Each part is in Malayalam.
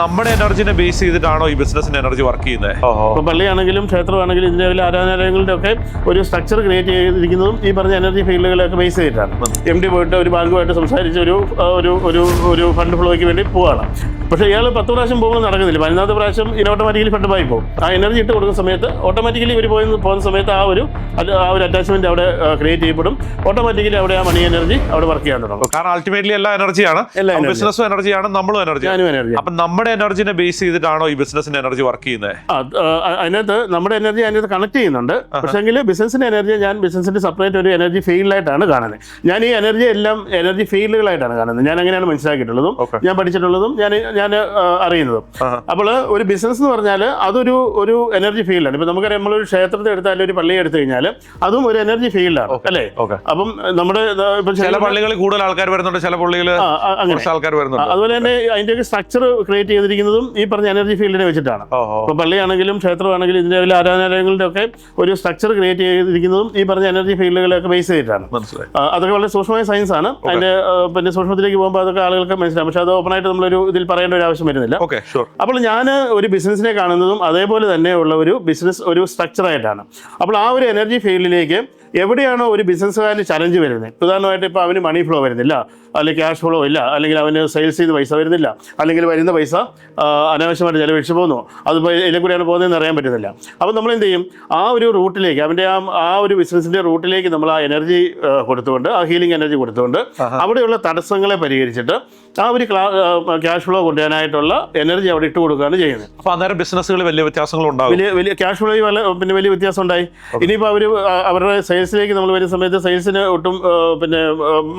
നമ്മുടെ എനർജിനെ ബേസ് ചെയ്തിട്ടാണോ ഈ ബിസിനസിന് എനർജി വർക്ക് ചെയ്യുന്നത്? ഇപ്പോൾ പള്ളിയാണെങ്കിലും ക്ഷേത്രമാണെങ്കിലും ഇതിൻ്റെ ആരാധനാലയങ്ങളുടെ ഒക്കെ ഒരു സ്ട്രക്ചർ ക്രിയേറ്റ് ചെയ്തിരിക്കുന്നതും ഈ പറഞ്ഞ എനർജി ഫീൽഡുകളൊക്കെ ബേസ് ചെയ്തിട്ടാണ്. MD പോയിട്ട് ഒരു ബാങ്കുമായിട്ട് സംസാരിച്ച് ഒരു ഫണ്ട് ഫ്ലോയ്ക്ക് വേണ്ടി പോവുകയാണ്. പക്ഷേ ഇയാൾ 10 പ്രാവശ്യം പോകുമ്പോൾ നടക്കുന്നില്ല. 11ാമത്തെ പ്രാവശ്യം ഓട്ടോമാറ്റിക്കലി ഫണ്ട് പോയി പോകും. ആ എനർജി ഇട്ട് കൊടുക്കുന്ന സമയത്ത് ഓട്ടോമാറ്റിക്കലി ഇവർ പോകുന്ന സമയത്ത് ആ ഒരു അറ്റാച്ച്മെന്റ് അവിടെ ക്രിയേറ്റ് ചെയ്യപ്പെടും. ഓട്ടോമാറ്റിക്കലി അവിടെ ആ മണി എനർജി അവിടെ വർക്ക് ചെയ്യാൻ തുടങ്ങും. കാരണം അൾട്ടിമേറ്റ്ലി എല്ലാ എനർജിയാണ്, ബിസിനസ്സും എനർജിയാണ്, നമ്മളും എനർജി. അപ്പൊ നമ്മുടെ എനർജിനെ ബേസ് ചെയ്തിട്ടാണോ ഈ ബിസിനസിന് എനർജി വർക്ക് ചെയ്യുന്നത്? അതിനകത്ത് നമ്മുടെ എനർജി അതിനകത്ത് കണക്ട് ചെയ്യുന്നുണ്ട്. പക്ഷേങ്കിൽ ബിസിനസിന്റെ എനർജി ഞാൻ ബിസിനസിന്റെ സെപ്പറേറ്റ് ഒരു എനർജി ഫീൽഡായിട്ടാണ് കാണുന്നത്. ഞാൻ ഈ എനർജി എല്ലാം എനർജി ഫീൽഡുകളായിട്ടാണ് കാണുന്നത്. ഞാൻ അങ്ങനെയാണ് മനസ്സിലാക്കിയിട്ടുള്ളതും ഞാൻ പഠിച്ചിട്ടുള്ളതും ഞാൻ അറിയുന്നതും. അപ്പോൾ ഒരു ബിസിനസ് എന്ന് പറഞ്ഞാൽ അതൊരു എനർജി ഫീൽഡാണ്. ഇപ്പൊ നമുക്കറിയാം, നമ്മളൊരു ക്ഷേത്രത്തെ എടുത്താൽ ഒരു പള്ളി എടുത്തു കഴിഞ്ഞാൽ അതും ഒരു എനർജി ഫീൽഡാണ്, അല്ലേ? അപ്പം നമ്മുടെ ചില പള്ളികളിൽ കൂടുതൽ ആൾക്കാർ വരുന്നുണ്ട്, ചില പള്ളികളിൽ ആൾക്കാർ വരുന്നുണ്ട്. അതുപോലെ തന്നെ അതിന്റെയൊക്കെ സ്ട്രക്ചർ ക്രിയേറ്റ് ചെയ്തിരിക്കുന്നതും ഈ പറഞ്ഞ എനർജി ഫീൽഡിനെ വെച്ചിട്ടാണ്. ഇപ്പൊ പള്ളിയാണെങ്കിലും ക്ഷേത്രമാണെങ്കിലും ഇതിന്റെ ആരാധനാലയങ്ങളുടെ ഒക്കെ ഒരു സ്ട്രക്ചർ ക്രിയേറ്റ് ചെയ്തിരിക്കുന്നതും ഈ പറഞ്ഞ എനർജി ഫീൽഡുകളൊക്കെ ബേസ് ചെയ്തിട്ടാണ്. അതൊക്കെ വളരെ സൂക്ഷ്മമായ സയൻസ് ആണ്. അതിന്റെ പിന്നെ സൂക്ഷ്മത്തിലേക്ക് പോകുമ്പോൾ അതൊക്കെ ആളുകൾക്ക് മനസ്സിലാവും. പക്ഷെ അത് ഓപ്പണായിട്ട് നമ്മളൊരു ഇതിൽ പറയേണ്ട ഒരു ആവശ്യം വരുന്നില്ല. അപ്പോൾ ഞാൻ ഒരു ബിസിനസിനെ കാണുന്നതും അതേപോലെ തന്നെ ഉള്ള ഒരു ബിസിനസ് ഒരു സ്ട്രക്ചറായിട്ടാണ്. അപ്പോൾ ആ ഒരു എനർജി ഫീൽഡിലേക്ക് എവിടെയാണോ ഒരു ബിസിനസ്സുകാരന് ചലഞ്ച് വരുന്നത്, ഉദാഹരണമായിട്ട് ഇപ്പോൾ അവന് മണി ഫ്ലോ വരുന്നില്ല, അല്ലെങ്കിൽ ക്യാഷ് ഫ്ലോ ഇല്ല, അല്ലെങ്കിൽ അവന് സെയിൽസ് ചെയ്ത് പൈസ വരുന്നില്ല, അല്ലെങ്കിൽ വരുന്ന പൈസ അനാവശ്യമായിട്ട് ചിലവഴിച്ച് പോകുന്നു, അതിപ്പോൾ ഇതിലെ കൂടെയാണ് പോകുന്നതെന്ന് അറിയാൻ പറ്റുന്നില്ല. അപ്പോൾ നമ്മൾ എന്ത് ചെയ്യും, ആ ഒരു റൂട്ടിലേക്ക് അവൻ്റെ ആ ഒരു ബിസിനസിൻ്റെ റൂട്ടിലേക്ക് നമ്മൾ ആ എനർജി കൊടുത്തുകൊണ്ട്, ആ ഹീലിംഗ് എനർജി കൊടുത്തുകൊണ്ട് അവിടെയുള്ള തടസ്സങ്ങളെ പരിഹരിച്ചിട്ട് ആ ഒരു ക്യാഷ് ഫ്ലോ കൊണ്ടുവരാനായിട്ടുള്ള എനർജി അവിടെ ഇട്ട് കൊടുക്കുകയാണ് ചെയ്യുന്നത്. അപ്പോൾ അന്നേരം ബിസിനസ്സുകൾ വലിയ വ്യത്യാസങ്ങളുണ്ടാകും. വലിയ ക്യാഷ് ഫ്ലോയിൽ വലിയ വ്യത്യാസം ഉണ്ടായി. ഇനിയിപ്പോൾ അവരുടെ സെയിൽസിലേക്ക് നമ്മൾ വരുന്ന സമയത്ത് സെയിൽസിന് ഒട്ടും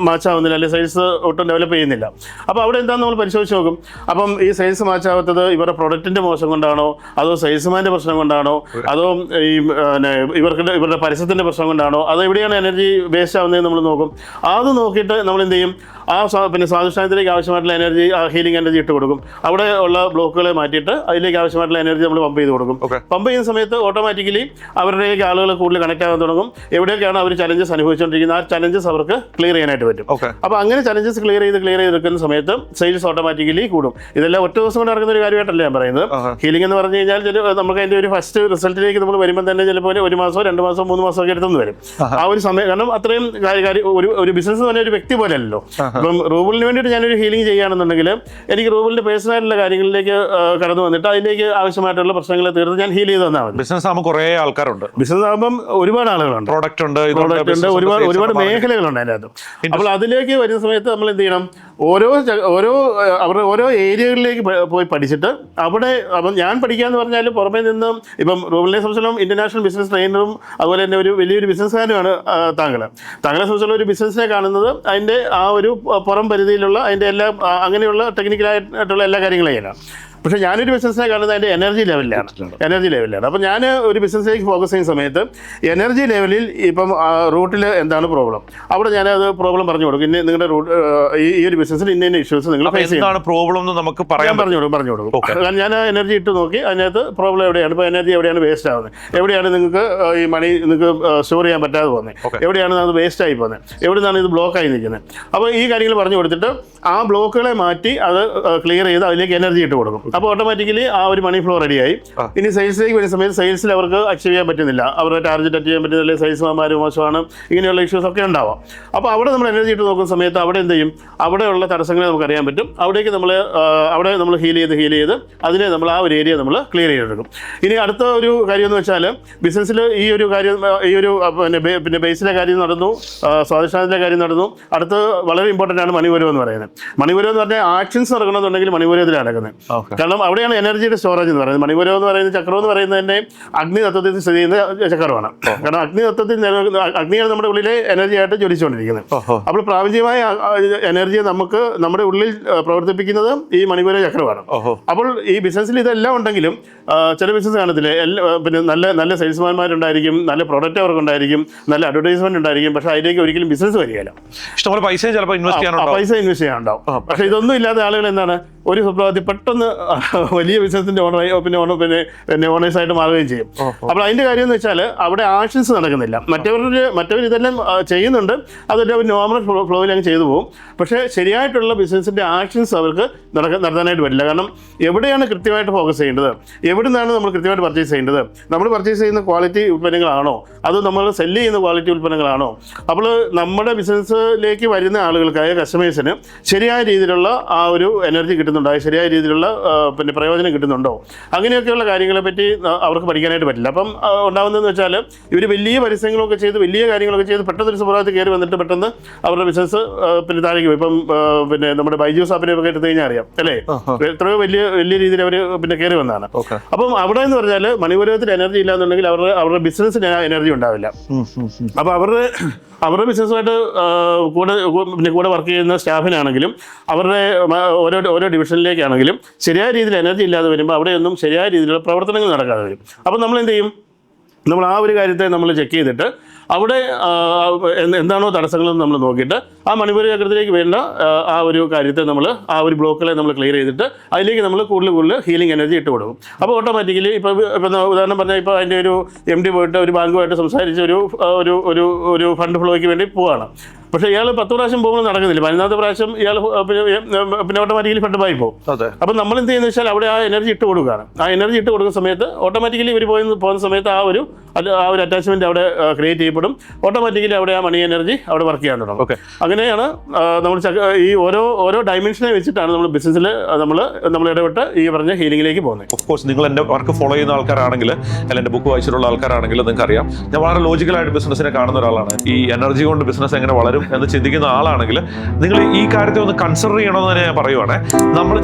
മാച്ചാവുന്നില്ല, അല്ലെങ്കിൽ സെയിൽസ് ഒട്ടും ഡെവലപ്പ് ചെയ്യുന്നില്ല. അപ്പോൾ അവിടെ എന്താണെന്ന് നമ്മൾ പരിശോധിച്ച് നോക്കും. അപ്പം ഈ സെയിൽസ് മാച്ചാവാത്തത് ഇവരുടെ പ്രൊഡക്റ്റിൻ്റെ മോശം കൊണ്ടാണോ, അതോ സെയിൽസ്മാൻ്റെ പ്രശ്നം കൊണ്ടാണോ, അതോ ഈ ഇവരുടെ പരസ്യത്തിൻ്റെ പ്രശ്നം കൊണ്ടാണോ, അതോ എവിടെയാണ് എനർജി വേസ്റ്റ് ആവുന്നതെന്ന് നമ്മൾ നോക്കും. അത് നോക്കിയിട്ട് നമ്മൾ എന്ത് ചെയ്യും, ആ സ്വാധിഷ്ഠാനത്തിലേക്ക് ആവശ്യമായിട്ടുള്ള എനർജി, ആ ഹീലിംഗ് എനർജി ഇട്ട് കൊടുക്കും. അവിടെ ഉള്ള ബ്ലോക്കുകളെ മാറ്റിയിട്ട് അതിലേക്ക് ആവശ്യമായിട്ടുള്ള എനർജി നമ്മൾ പമ്പ് ചെയ്ത് കൊടുക്കും. പമ്പ് ചെയ്യുന്ന സമയത്ത് ഓട്ടോമാറ്റിക്കലി അവരുടെയൊക്കെ ആളുകൾ കൂടുതൽ കണക്ട് ആകാൻ തുടങ്ങും. എവിടെയൊക്കെയാണ് അവർ ചലഞ്ചസ് അനുഭവിച്ചുകൊണ്ടിരിക്കുന്നത്, ആ ചലഞ്ചസ് അവർക്ക് ക്ലിയർ ചെയ്യാനായിട്ട് പറ്റും. അപ്പോൾ അങ്ങനെ ചലഞ്ചസ് ക്ലിയർ ചെയ്തെടുക്കുന്ന സമയത്ത് സെയിൽസ് ഓട്ടോമാറ്റിക്കലി കൂടും. ഇതെല്ലാം ഒറ്റ ദിവസം കൊണ്ട് നടക്കുന്ന ഒരു കാര്യമായിട്ടല്ല ഞാൻ പറയുന്നത്. ഹീലിംഗ് എന്ന് പറഞ്ഞു കഴിഞ്ഞാൽ നമുക്ക് അതിൻ്റെ ഒരു ഫസ്റ്റ് റിസൾട്ടിലേക്ക് നമ്മൾ വരുമ്പോൾ തന്നെ ചിലപ്പോൾ 1 മാസമോ 2 മാസമോ 3 മാസമോ ഒക്കെ എടുത്തെന്ന് വരും. ആ ഒരു സമയം, കാരണം അത്രയും ഒരു ബിസിനസ് എന്ന് പറഞ്ഞാൽ ഒരു വ്യക്തി പോലെ അല്ലല്ലോ. ഇപ്പം റൂബിളിന് വേണ്ടിയിട്ട് ഞാനൊരു ഹീലിംഗ് ചെയ്യുകയാണെന്നുണ്ടെങ്കിൽ എനിക്ക് റൂബിളിൻ്റെ പേഴ്സണായിട്ടുള്ള കാര്യങ്ങളിലേക്ക് കടന്നു വന്നിട്ട് അതിലേക്ക് ആവശ്യമായിട്ടുള്ള പ്രശ്നങ്ങളെ തീർത്ത് ഞാൻ ഹീൽ ചെയ്ത് തന്നാൽ മതി. ബിസിനസ് ആകുമ്പോൾ കുറേ ആൾക്കാരുണ്ട്. ബിസിനസ് ആകുമ്പം ഒരുപാട് ആളുകളുണ്ട്, പ്രോഡക്റ്റ് ഉണ്ട്, ഒരുപാട് മേഖലകളുണ്ട് അതിൻ്റെ അകത്ത്. അപ്പോൾ അതിലേക്ക് വരുന്ന സമയത്ത് നമ്മൾ എന്ത് ചെയ്യണം, അവരുടെ ഓരോ ഏരിയകളിലേക്ക് പോയി പഠിച്ചിട്ട് അവിടെ അപ്പം ഞാൻ പഠിക്കാന്ന് പറഞ്ഞാൽ പുറമേ നിന്ന് ഇപ്പം റൂബിളിനെ സംബന്ധിച്ചിടത്തോളം ഇന്റർനാഷണൽ ബിസിനസ് ട്രെയിനറും അതുപോലെ തന്നെ ഒരു വലിയൊരു ബിസിനസ്സുകാരുമാണ് താങ്കളെ സംബന്ധിച്ചുള്ള ഒരു ബിസിനസ്സിനെ കാണുന്നത് അതിൻ്റെ ആ ഒരു പുറം പരിധിയിലുള്ള അതിൻ്റെ എല്ലാ അങ്ങനെയുള്ള ടെക്നിക്കലായിട്ടുള്ള എല്ലാ കാര്യങ്ങളും ചെയ്യാനാണ്. പക്ഷേ ഞാനൊരു ബിസിനസ്സിനെ കാണുന്നത് അതിൻ്റെ എനർജി ലെവലിലാണ്. അപ്പോൾ ഞാൻ ഒരു ബിസിനസ്സിലേക്ക് ഫോക്കസ് ചെയ്യുന്ന സമയത്ത് എനർജി ലെവലിൽ ഇപ്പം റൂട്ടിൽ എന്താണ് പ്രോബ്ലം, അവിടെ ഞാനത് പ്രോബ്ലം പറഞ്ഞു കൊടുക്കും. ഇന്ന് നിങ്ങളുടെ ഈ ഒരു ബിസിനസ്സിൽ ഇന്ന ഇഷ്യൂസ് നിങ്ങൾ ഫേസ് ചെയ്യുന്നത് പ്രോബ്ലം എന്ന് നമുക്ക് പറഞ്ഞു കൊടുക്കും. കാരണം ഞാൻ എനർജി ഇട്ട് നോക്കി അതിനകത്ത് പ്രോബ്ലം എവിടെയാണ്, ഇപ്പോൾ എനർജി എവിടെയാണ് വേസ്റ്റ് ആവുന്നത്, എവിടെയാണ് നിങ്ങൾക്ക് ഈ മണി നിങ്ങൾക്ക് സ്റ്റോർ ചെയ്യാൻ പറ്റാതെ പോകുന്നത്, എവിടെയാണ് അത് വേസ്റ്റ് ആയി പോകുന്നത്, എവിടെ നിന്നാണ് ഇത് ബ്ലോക്കായി നിൽക്കുന്നത്. അപ്പോൾ ഈ കാര്യങ്ങൾ പറഞ്ഞു കൊടുത്തിട്ട് ആ ബ്ലോക്കുകളെ മാറ്റി അത് ക്ലിയർ ചെയ്ത് അതിലേക്ക് എനർജി ഇട്ട് കൊടുക്കും. അപ്പോൾ ഓട്ടോമാറ്റിക്കലി ആ ഒരു മണി ഫ്ലോ റെഡിയായി. ഇനി സെയിൽസിലേക്ക് വരുന്ന സമയത്ത് സെയിൽസിൽ അവർക്ക് അച്ചീവ് ചെയ്യാൻ പറ്റുന്നില്ല, അവരുടെ ടാർഗറ്റ് അച്ചീവ് ചെയ്യാൻ പറ്റുന്നില്ല, സെയിൽസ്മാർ മോശമാണ്, ഇങ്ങനെയുള്ള ഇഷ്യൂസ് ഒക്കെ ഉണ്ടാവാം. അപ്പോൾ അവിടെ നമ്മൾ എനർജി ഇട്ട് നോക്കുന്ന സമയത്ത് അവിടെ എന്ത് ചെയ്യും, അവിടെയുള്ള തടസ്സങ്ങളെ നമുക്ക് അറിയാൻ പറ്റും. അവിടേക്ക് അവിടെ നമ്മൾ ഹീൽ ചെയ്ത് അതിനെ നമ്മൾ ആ ഒരു ഏരിയ നമ്മൾ ക്ലിയർ ചെയ്തെടുക്കും. ഇനി അടുത്ത ഒരു കാര്യം എന്ന് വെച്ചാൽ ബിസിനസ്സിൽ ഈ ഒരു കാര്യം, ഈ ഒരു പിന്നെ ബേസിലെ കാര്യം നടന്നു, സ്വാധിഷ്ഠാനത്തിലെ കാര്യം നടന്നു. അടുത്ത് വളരെ ഇമ്പോർട്ടൻ്റ് ആണ് മണിപൂരം എന്ന് പറയുന്നത്. മണിപൂരം എന്ന് പറഞ്ഞാൽ ആക്ഷൻസ് നടക്കണമെന്നുണ്ടെങ്കിൽ മണിപൂരത്തിലാണ് നടക്കുന്നത്. കാരണം അവിടെയാണ് എനർജിയുടെ സ്റ്റോറേജ് എന്ന് പറയുന്നത്. മണിപൂരം എന്ന് പറയുന്നത് ചക്രം എന്ന് പറയുന്നതിൻ്റെ അഗ്നി തത്വത്തിൽ സ്ഥിതി ചെയ്യുന്ന ചക്രമാണ്. കാരണം അഗ്നിയാണ് നമ്മുടെ ഉള്ളിലെ എനർജി ആയിട്ട് ജ്വലിച്ചുകൊണ്ടിരിക്കുന്നത്. അപ്പോൾ പ്രാപഞ്ചികമായ എനർജിയെ നമുക്ക് നമ്മുടെ ഉള്ളിൽ പ്രവർത്തിപ്പിക്കുന്നത് ഈ മണിപൂര ചക്രമാണ്. അപ്പോൾ ഈ ബിസിനസ്സിൽ ഇതെല്ലാം ഉണ്ടെങ്കിലും ചില ബിസിനസ് കാണത്തില്ലേ, പിന്നെ നല്ല സെയിൽസ്മാൻമാരുണ്ടായിരിക്കും, നല്ല പ്രൊഡക്റ്റ് അവർക്കുണ്ടായിരിക്കും, നല്ല അഡ്വർടൈസ്മെന്റ് ഉണ്ടായിരിക്കും. പക്ഷേ അതിലേക്ക് ഒരിക്കലും ബിസിനസ് വരികയില്ല. ഇഷ്ടംപോലെ പൈസ ചിലപ്പോൾ ഇൻവെസ്റ്റ് ചെയ്യാനുണ്ടാവും. പക്ഷേ ഇതൊന്നും ഇല്ലാത്ത ആളുകൾ എന്താണ് ഒരു സുപ്രഭാതത്തിൽ പെട്ടെന്ന് വലിയ ബിസിനസിന്റെ പിന്നെ ഓണേഴ്സായിട്ട് മാറുകയും ചെയ്യും. അപ്പോൾ അതിന്റെ കാര്യം എന്ന് വെച്ചാൽ അവിടെ ആക്ഷൻസ് നടക്കുന്നില്ല. മറ്റവർ ഇതെല്ലാം ചെയ്യുന്നുണ്ട്, അതൊരു നോർമൽ ഫ്ലോയിൽ അങ്ങ് ചെയ്തു പോകും. പക്ഷേ ശരിയായിട്ടുള്ള ബിസിനസിന്റെ ആക്ഷൻസ് അവർക്ക് നടത്താനായിട്ട് പറ്റില്ല. കാരണം എവിടെയാണ് കൃത്യമായിട്ട് ഫോക്കസ് ചെയ്യേണ്ടത്, എവിടെ നിന്നാണ് നമ്മൾ കൃത്യമായിട്ട് പർച്ചേസ് ചെയ്യേണ്ടത്, നമ്മൾ പർച്ചേസ് ചെയ്യുന്ന ക്വാളിറ്റി ഉൽപ്പന്നങ്ങളാണോ അതോ നമ്മൾ സെല്ല് ചെയ്യുന്ന ക്വാളിറ്റി ഉൽപ്പന്നങ്ങളാണോ. അപ്പോൾ നമ്മുടെ ബിസിനസ്സിലേക്ക് വരുന്ന ആളുകൾക്കായ കസ്റ്റമേഴ്സിന് ശരിയായ രീതിയിലുള്ള ആ ഒരു എനർജി കിട്ടുന്നുണ്ടോ, ശരിയായ രീതിയിലുള്ള പിന്നെ പ്രയോജനം കിട്ടുന്നുണ്ടോ, അങ്ങനെയൊക്കെയുള്ള കാര്യങ്ങളെ പറ്റി അവർക്ക് പഠിക്കാനായിട്ട് പറ്റില്ല. അപ്പം ഉണ്ടാകുന്നതെന്ന് വെച്ചാൽ ഇവർ വലിയ പരസ്യങ്ങളൊക്കെ ചെയ്ത് വലിയ കാര്യങ്ങളൊക്കെ ചെയ്ത് പെട്ടെന്ന് ഒരു സുപ്രഭാതത്തിൽ കയറി വന്നിട്ട് പെട്ടെന്ന് അവരുടെ ബിസിനസ് പിന്നെ താഴേക്ക് പോയി. ഇപ്പം പിന്നെ നമ്മുടെ ബൈജൂസ് ആപ്പിനെ ഒക്കെ എടുത്തു കഴിഞ്ഞാൽ അറിയാം അല്ലേ, എത്രയോ വലിയ രീതിയിൽ അവർ പിന്നെ കയറി വന്നതാണ്. അപ്പം അവിടെ എന്ന് പറഞ്ഞാൽ മണിപൂരകത്തിൽ എനർജി ഇല്ലാന്നുണ്ടെങ്കിൽ അവരുടെ ബിസിനസ്സിന് എനർജി ഉണ്ടാവില്ല. അപ്പോൾ അവരുടെ ബിസിനസ്സുമായിട്ട് കൂടെ വർക്ക് ചെയ്യുന്ന സ്റ്റാഫിനാണെങ്കിലും അവരുടെ ഓരോ ഡിവിഷനിലേക്കാണെങ്കിലും ശരിയായ രീതിയിൽ എനർജി ഇല്ലാതെ വരുമ്പോൾ അവിടെയൊന്നും ശരിയായ രീതിയിലുള്ള പ്രവർത്തനങ്ങൾ നടക്കാതെ വരും. അപ്പോൾ നമ്മൾ എന്ത് ചെയ്യും, നമ്മൾ ആ ഒരു കാര്യത്തെ നമ്മൾ ചെക്ക് ചെയ്തിട്ട് അവിടെ എന്താണോ തടസ്സങ്ങളെന്ന് നമ്മൾ നോക്കിയിട്ട് ആ മണിപൂര ചക്രത്തിലേക്ക് വേണ്ട ആ ഒരു കാര്യത്തെ നമ്മൾ ആ ഒരു ബ്ലോക്കുകളെ നമ്മൾ ക്ലിയർ ചെയ്തിട്ട് അതിലേക്ക് നമ്മൾ കൂടുതൽ ഹീലിംഗ് എനർജി ഇട്ട് കൊടുക്കും. അപ്പോൾ ഓട്ടോമാറ്റിക്കലി ഇപ്പോൾ ഉദാഹരണം പറഞ്ഞാൽ ഇപ്പോൾ അതിൻ്റെ ഒരു MD പോയിട്ട് ഒരു ബാങ്കുമായിട്ട് സംസാരിച്ച് ഒരു ഫണ്ട് ഫ്ലോയ്ക്ക് വേണ്ടി പോവുകയാണ്. പക്ഷേ ഇയാൾ 10 പ്രാവശ്യം പോകുമ്പോൾ നടക്കുന്നില്ല. 11ാമത്തെ പ്രാവശ്യം ഇയാൾ പിന്നെ ഓട്ടോമാറ്റിക്കലി ഫണ്ടുമായി പോകും. അപ്പം നമ്മൾ എന്ത് ചെയ്യുന്നത് വെച്ചാൽ അവിടെ ആ എനർജി ഇട്ട് കൊടുക്കുകയാണ്. ആ എനർജി ഇട്ട് കൊടുക്കുന്ന സമയത്ത് ഓട്ടോമാറ്റിക്കലി ഇവർ പോകുന്ന സമയത്ത് ആ ഒരു അറ്റാച്ച്മെന്റ് അവിടെ ക്രിയേറ്റ് ചെയ്യപ്പെടും. ഓട്ടോമാറ്റിക്കലി അവിടെ ആ മണി എനർജി അവിടെ വർക്ക് ചെയ്യാൻ തുടങ്ങും. അങ്ങനെയാണ് നമ്മൾ ഈ ഓരോ ഡയമെൻഷനെ വെച്ചിട്ടാണ് നമ്മൾ ബിസിനസ്സിൽ നമ്മൾ ഇടപെട്ട് ഈ പറഞ്ഞ ഹീലിംഗിലേക്ക് പോകുന്നത്. ഓഫ് കോഴ്സ് നിങ്ങൾ എൻ്റെ വർക്ക് ഫോളോ ചെയ്യുന്ന ആൾക്കാരാണെങ്കിൽ അല്ലെങ്കിൽ എൻ്റെ ബുക്ക് വായിച്ചിട്ടുള്ള ആൾക്കാരാണെങ്കിൽ നിങ്ങൾക്ക് അറിയാം, ഞാൻ വളരെ ലോജിക്കലായിട്ട് ബിസിനസ്സിനെ കാണുന്ന ഒരാളാണ്. ഈ എനർജി കൊണ്ട് ബിസിനസ് എങ്ങനെ വളരും എന്ന് ചിന്തിക്കുന്ന ആളാണെങ്കിൽ നിങ്ങൾ ഈ കാര്യത്തെ ഒന്ന് കൺസിഡർ ചെയ്യണമെന്ന് തന്നെ ഞാൻ പറയുവാണ്. നമ്മൾ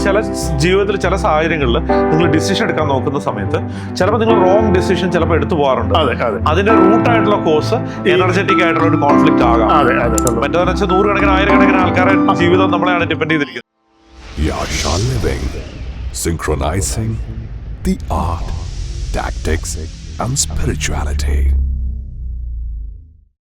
ജീവിതത്തിൽ ചില സാഹചര്യങ്ങളിൽ നിങ്ങൾ ഡിസിഷൻ എടുക്കാൻ നോക്കുന്ന സമയത്ത് ചിലപ്പോൾ നിങ്ങൾ റോങ് ഡിസിഷൻ ചിലപ്പോൾ എടുത്തു പോകാറുണ്ട്. അതിന്റെ റൂട്ടായിട്ടുള്ള കോഴ്സ് എനർജറ്റിക് ആയിട്ടുള്ള ഒരു കോൺഫ്ലിക്റ്റ് ആകാം. മറ്റേതെന്ന് വെച്ചാൽ 100 ആയിരക്കണക്കിന് ആൾക്കാരുടെ ജീവിതം നമ്മളെയാണ് ഡിപ്പെൻഡ് ചെയ്തിരിക്കുന്നത്. Yasha Living, synchronizing the art, tactics and spirituality.